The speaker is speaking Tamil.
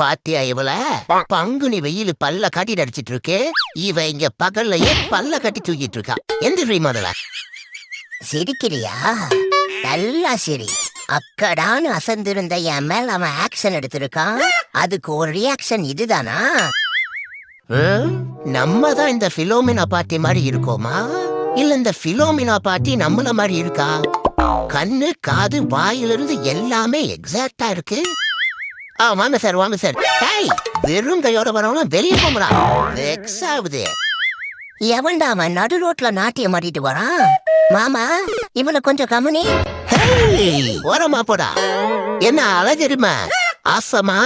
பாத்தியா இவள பங்குனி வெயில் பல்ல காட்டிட்டு அடிச்சிட்டு இருக்கு. இவ இங்க பகல்லையே பல்ல கட்டி தூக்கிட்டு இருக்கா. எந்திரி முதல்ல. சிரிக்கிறியா? நல்லா சிரி. அக்கடான்னு அசந்திருந்த என் மேல அவன் ஆக்ஷன் எடுத்திருக்கான். அதுக்கு ஒரு ரியாக்ஷன் இதுதானா? நம்ம தான் இந்த பிலோமினா பாட்டி மாதிரி இருக்கோமா, இல்ல இந்த பிலோமினா பாட்டி நம்மள மாதிரி இருக்கா? கண்ணு காது வாயிலிருந்து எல்லாமே எக்ஸாக்டா இருக்கு. வாங்க சார், வாங்க சார். வெறும் கையோட வரவங்க வெளியே போங்கடா. வெக்ஸ் ஆகுது. எவன்டா அவன் நடு ரோட்ல நாட்டியம் மாட்டிட்டு வரான்? மாமா, இவனை கொஞ்சம் கவனி. ஓரமா போடா. என்ன அழகருமா? ஆசமா